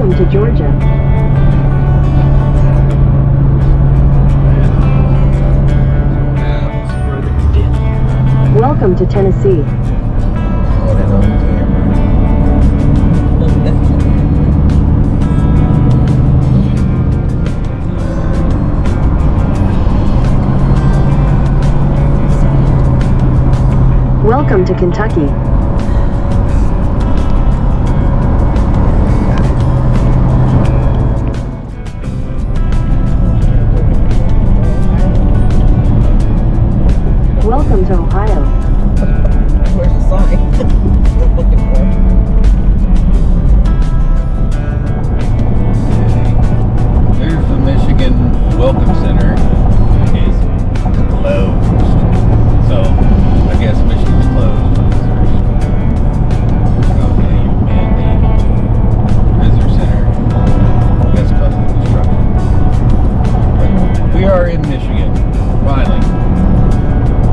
Welcome to Georgia. Welcome to Tennessee. Welcome to Kentucky. Welcome to Ohio. Where's the sign? We're looking for. There's the Michigan Welcome Center. Is closed. So, I guess Michigan's closed. Okay, and the Visitor Center. That's because of the construction. But we are in Michigan, finally.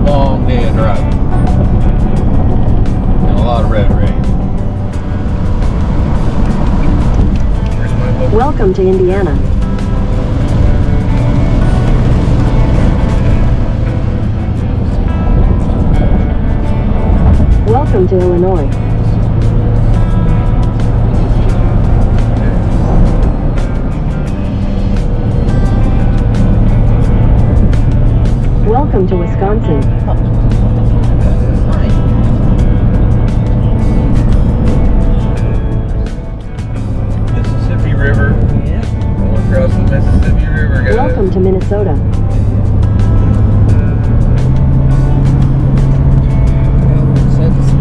Long day of driving. And a lot of red rain. Where's my book? Welcome to Indiana. Welcome to Illinois. Welcome to Wisconsin. Mississippi River. Yeah. Going across the Mississippi River, guys. Welcome to Minnesota.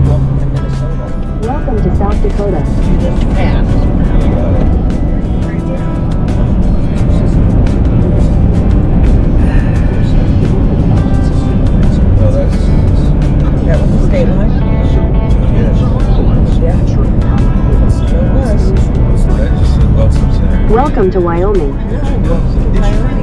Welcome to Minnesota. Welcome to South Dakota. Do this fast. Barely got it. Well, that's... That was the state line? Yes. Yeah. It was. That just said Welcome Center. Welcome to Wyoming. Yeah, welcome to Wyoming.